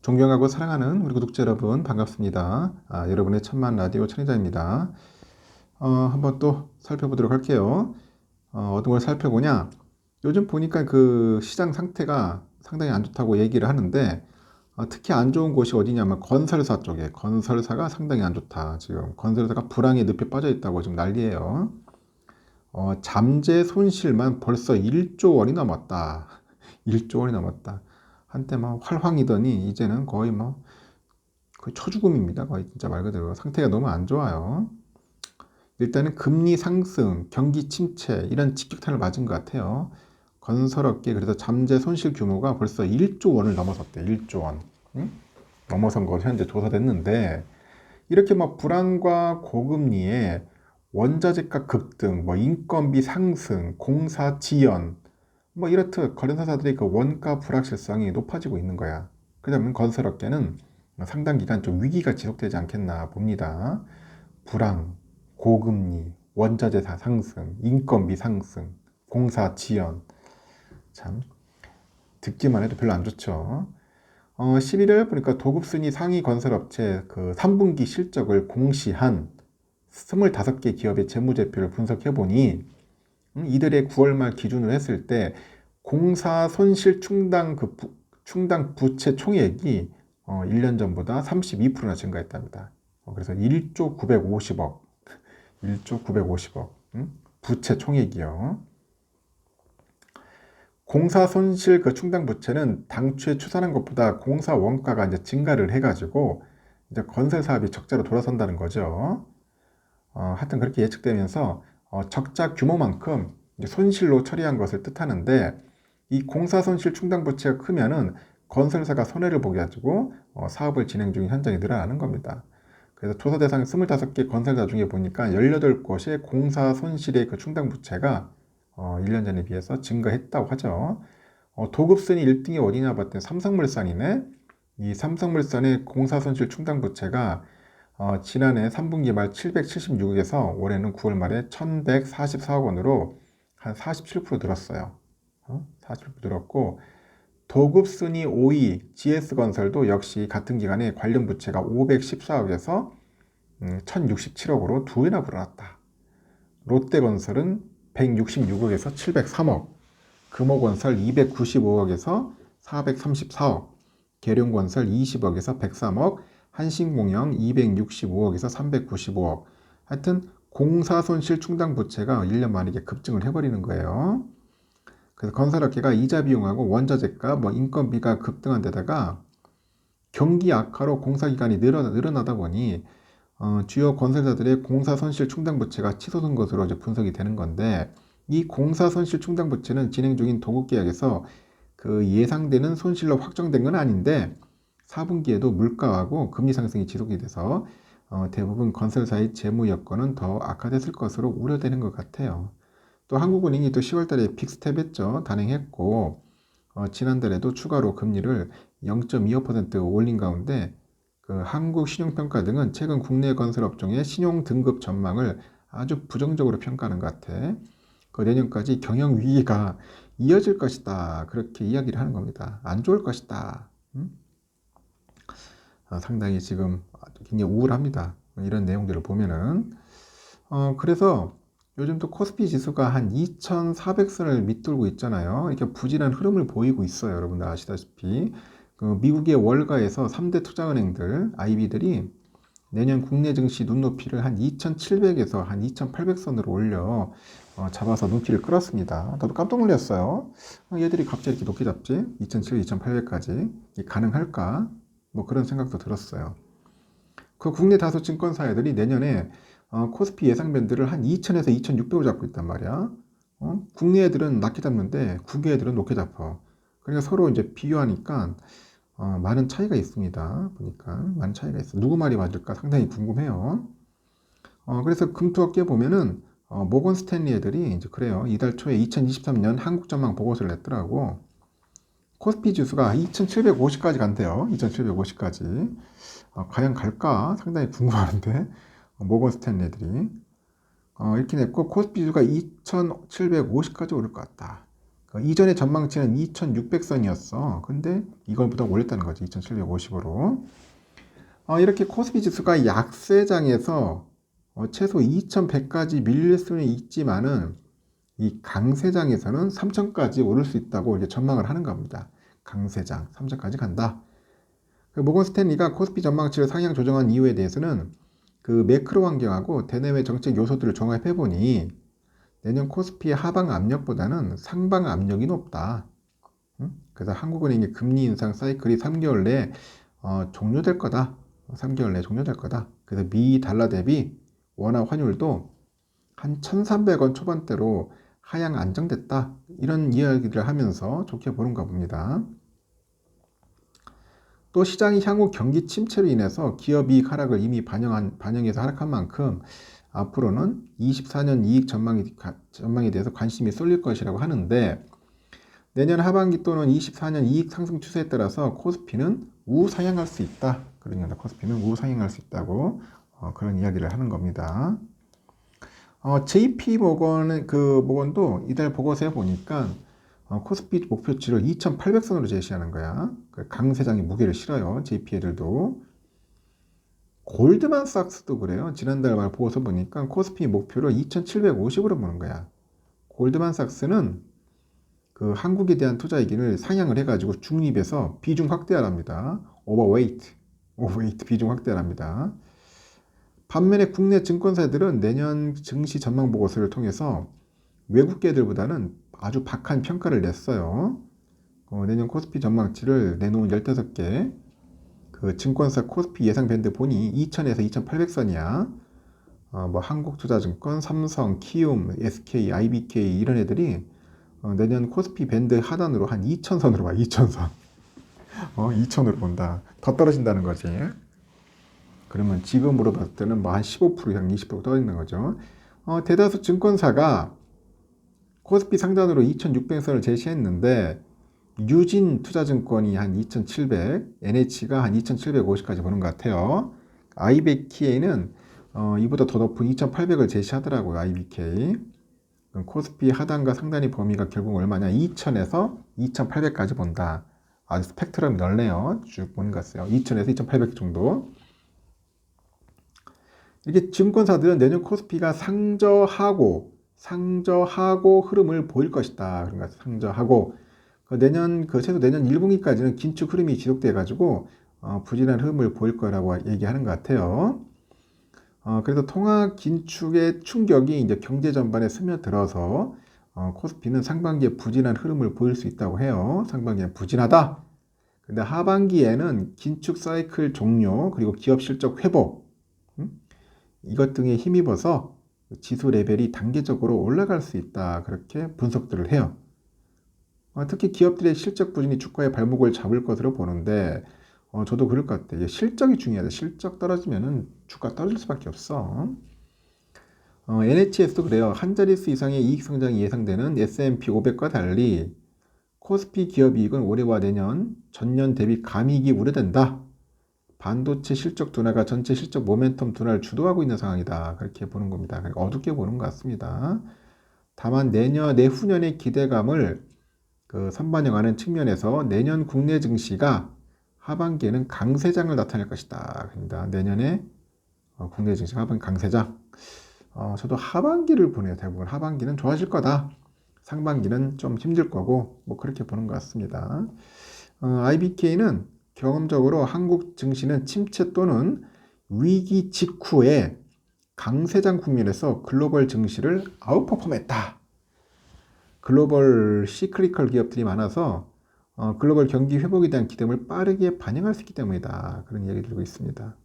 존경하고 사랑하는 우리 구독자 여러분 반갑습니다. 여러분의 천만 라디오 천혜자입니다. 한번 또 살펴보도록 할게요. 어떤 걸 살펴보냐? 요즘 보니까 그 시장 상태가 상당히 안 좋다고 얘기를 하는데 특히 안 좋은 곳이 어디냐면 건설사 쪽에 건설사가 상당히 안 좋다. 지금 건설사가 불황의 늪에 빠져 있다고 지금 난리예요. 잠재 손실만 벌써 1조 원이 넘었다. 1조 원이 넘었다. 한때 막 활황이더니 이제는 거의 거의 초죽음입니다. 거의 진짜 말 그대로 상태가 너무 안 좋아요. 일단은 금리 상승, 경기 침체 이런 직격탄을 맞은 것 같아요. 건설업계 그래서 잠재 손실 규모가 벌써 1조 원을 넘어섰대. 1조 원. 응? 넘어선 거 현재 조사됐는데 이렇게 불안과 고금리에 원자재가 급등, 인건비 상승, 공사 지연, 이렇듯 건설사들의 그 원가 불확실성이 높아지고 있는 거야. 그러면 건설업계는 상당 기간 좀 위기가 지속되지 않겠나 봅니다. 불황, 고금리, 원자재 상승, 인건비 상승, 공사 지연. 참 듣기만 해도 별로 안 좋죠. 11월 보니까 도급순위 상위 건설업체 그 3분기 실적을 공시한 25개 기업의 재무제표를 분석해보니 이들의 9월 말 기준으로 했을 때 공사 손실 충당 부채 총액이 1년 전보다 32%나 증가했답니다. 그래서 1조 950억, 1조 950억 부채 총액이요. 공사 손실 그 충당 부채는 당초에 추산한 것보다 공사 원가가 이제 증가를 해가지고 이제 건설 사업이 적자로 돌아선다는 거죠. 하여튼 그렇게 예측되면서 적자 규모만큼 손실로 처리한 것을 뜻하는데 이 공사 손실 충당 부채가 크면은 건설사가 손해를 보게 가지고 사업을 진행 중인 현장이 늘어나는 겁니다. 그래서 조사 대상 25개 건설사 중에 보니까 18곳의 공사 손실의 그 충당 부채가 1년 전에 비해서 증가했다고 하죠. 도급순위 1등이 어디냐 봤더니 삼성물산이네. 이 삼성물산의 공사 손실 충당 부채가 지난해 3분기 말 776억에서 올해는 9월 말에 1144억 원으로 한 47% 늘었어요. 47% 늘었고 도급순위 5위 GS건설도 역시 같은 기간에 관련 부채가 514억에서 1067억으로 두 배나 불어났다. 롯데건설은 166억에서 703억, 금호건설 295억에서 434억, 계룡건설 20억에서 103억, 한신공영 265억에서 395억. 하여튼 공사 손실 충당 부채가 1년 만에 급증을 해버리는 거예요. 그래서 건설업계가 이자 비용하고 원자재가 인건비가 급등한 데다가 경기 악화로 공사 기간이 늘어나다 보니 주요 건설사들의 공사 손실 충당 부채가 치솟은 것으로 이제 분석이 되는 건데 이 공사 손실 충당 부채는 진행 중인 도급 계약에서 그 예상되는 손실로 확정된 건 아닌데 4분기에도 물가하고 금리 상승이 지속이 돼서 대부분 건설사의 재무 여건은 더 악화됐을 것으로 우려되는 것 같아요. 또 한국은행이 또 10월 달에 빅스텝 했죠. 단행했고 지난달에도 추가로 금리를 0.25% 올린 가운데 그 한국신용평가 등은 최근 국내 건설업종의 신용 등급 전망을 아주 부정적으로 평가하는 것 같아. 그 내년까지 경영 위기가 이어질 것이다. 그렇게 이야기를 하는 겁니다. 안 좋을 것이다. 상당히 지금 굉장히 우울합니다. 이런 내용들을 보면은. 그래서 요즘 또 코스피 지수가 한 2,400선을 밑돌고 있잖아요. 이렇게 부진한 흐름을 보이고 있어요. 여러분들 아시다시피. 그 미국의 월가에서 3대 투자은행들, IB들이 내년 국내 증시 눈높이를 한 2,700에서 한 2,800선으로 올려 잡아서 눈길을 끌었습니다. 저도 깜짝 놀랐어요. 얘들이 갑자기 이렇게 높게 잡지? 2,700, 2,800까지. 가능할까? 그런 생각도 들었어요. 그 국내 다수 증권사들이 내년에 코스피 예상 밴드를 한 2,000에서 2,600으로 잡고 있단 말이야. 국내 애들은 낮게 잡는데 국외 애들은 높게 잡아. 그러니까 서로 이제 비교하니까 많은 차이가 있습니다. 보니까 많은 차이가 있어. 누구 말이 맞을까 상당히 궁금해요. 그래서 금투업계 보면은 모건 스탠리 애들이 이제 그래요. 이달 초에 2023년 한국 전망 보고서를 냈더라고. 코스피 지수가 2,750까지 간대요. 2,750까지. 과연 갈까? 상당히 궁금한데. 모건 스탠리 애들이. 이렇게 냈고 코스피 지수가 2,750까지 오를 것 같다. 이전의 전망치는 2600선이었어. 근데 이걸보다 올렸다는 거지. 2750으로. 이렇게 코스피 지수가 약세장에서 최소 2100까지 밀릴 수는 있지만은 이 강세장에서는 3000까지 오를 수 있다고 이제 전망을 하는 겁니다. 강세장 3000까지 간다. 모건 스탠리가 코스피 전망치를 상향 조정한 이유에 대해서는 그 매크로 환경하고 대내외 정책 요소들을 종합해 보니 내년 코스피의 하방 압력보다는 상방 압력이 높다. 그래서 한국은행의 금리 인상 사이클이 3개월 내에 종료될 거다. 3개월 내에 종료될 거다. 그래서 미 달러 대비 원화 환율도 한 1,300원 초반대로 하향 안정됐다. 이런 이야기를 하면서 좋게 보는가 봅니다. 또 시장이 향후 경기 침체로 인해서 기업 이익 하락을 이미 반영해서 하락한 만큼 앞으로는 24년 이익 전망에 대해서 관심이 쏠릴 것이라고 하는데 내년 하반기 또는 24년 이익 상승 추세에 따라서 코스피는 우상향할 수 있다. 그러니까 코스피는 우상향할 수 있다고 그런 이야기를 하는 겁니다. JP 모건도 이달 보고서에 보니까 코스피 목표치를 2800선으로 제시하는 거야. 강세장의 무게를 실어요. JP 애들도. 골드만삭스도 그래요. 지난달 말 보고서 보니까 코스피 목표를 2750으로 보는 거야. 골드만삭스는 그 한국에 대한 투자 의견을 상향을 해가지고 중립에서 비중 확대하랍니다. 오버웨이트 비중 확대하랍니다. 반면에 국내 증권사들은 내년 증시 전망 보고서를 통해서 외국계들보다는 아주 박한 평가를 냈어요. 내년 코스피 전망치를 내놓은 15개 그 증권사 코스피 예상 밴드 보니 2000에서 2800선이야. 뭐 한국투자증권, 삼성, 키움, SK, IBK 이런 애들이 내년 코스피 밴드 하단으로 한 2000선으로 봐. 2000선. 2000으로 본다. 더 떨어진다는 거지. 그러면 지금으로 봤을 때는 뭐 한 15% 이상 20% 떨어지는 거죠. 대다수 증권사가 코스피 상단으로 2600선을 제시했는데 유진 투자증권이 한 2700, NH가 한 2750까지 보는 것 같아요. IBK는 이보다 더 높은 2800을 제시하더라고요. IBK. 코스피 하단과 상단의 범위가 결국 얼마냐? 2000에서 2800까지 본다. 아주 스펙트럼이 넓네요. 쭉 보는 것 같아요. 2000에서 2800 정도. 이렇게 증권사들은 내년 코스피가 상저하고 흐름을 보일 것이다. 그런 것 같아요. 상저하고 최소 내년 1분기까지는 긴축 흐름이 지속돼 가지고 부진한 흐름을 보일 거라고 얘기하는 것 같아요. 그래서 통화 긴축의 충격이 이제 경제 전반에 스며들어서 코스피는 상반기에 부진한 흐름을 보일 수 있다고 해요. 상반기에 부진하다. 근데 하반기에는 긴축 사이클 종료 그리고 기업 실적 회복 이것 등에 힘입어서 지수 레벨이 단계적으로 올라갈 수 있다. 그렇게 분석들을 해요. 특히 기업들의 실적 부진이 주가의 발목을 잡을 것으로 보는데 저도 그럴 것 같아요. 실적이 중요하다. 실적 떨어지면은 주가 떨어질 수밖에 없어. NHS도 그래요. 한 자릿수 이상의 이익 성장이 예상되는 S&P 500과 달리 코스피 기업 이익은 올해와 내년 전년 대비 감익이 우려된다. 반도체 실적 둔화가 전체 실적 모멘텀 둔화를 주도하고 있는 상황이다. 그렇게 보는 겁니다. 어둡게 보는 것 같습니다. 다만 내후년의 기대감을 선반영하는 측면에서 내년 국내 증시가 하반기에는 강세장을 나타낼 것이다. 그러니까 내년에 국내 증시가 하반기 강세장. 저도 하반기를 보내요. 대부분 하반기는 좋아질 거다. 상반기는 좀 힘들 거고 뭐 그렇게 보는 것 같습니다. IBK는 경험적으로 한국 증시는 침체 또는 위기 직후에 강세장 국면에서 글로벌 증시를 아웃퍼폼했다. 글로벌 시크리컬 기업들이 많아서 글로벌 경기 회복에 대한 기대감을 빠르게 반영할 수 있기 때문이다. 그런 이야기 들고 있습니다.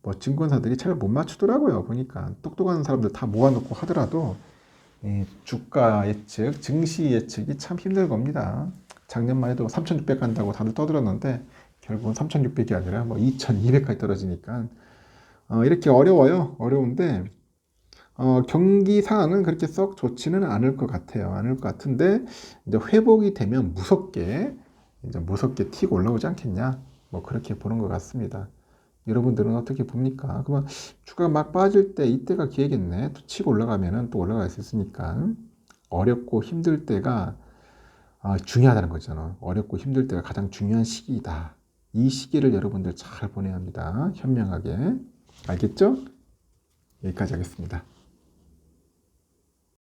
뭐 증권사들이 잘 못 맞추더라고요. 보니까 똑똑한 사람들 다 모아놓고 하더라도 주가 예측, 증시 예측이 참 힘들 겁니다. 작년만 해도 3,600 간다고 다들 떠들었는데 결국은 3,600이 아니라 뭐 2,200까지 떨어지니까 이렇게 어려워요. 어려운데 경기 상황은 그렇게 썩 좋지는 않을 것 같아요. 않을 것 같은데 이제 회복이 되면 무섭게 튀고 올라오지 않겠냐? 뭐 그렇게 보는 것 같습니다. 여러분들은 어떻게 봅니까? 그러면 주가가 막 빠질 때 이때가 기회겠네. 또 치고 올라가면은 또 올라갈 수 있으니까 어렵고 힘들 때가 중요하다는 거잖아. 어렵고 힘들 때가 가장 중요한 시기이다. 이 시기를 여러분들 잘 보내야 합니다. 현명하게. 알겠죠? 여기까지 하겠습니다.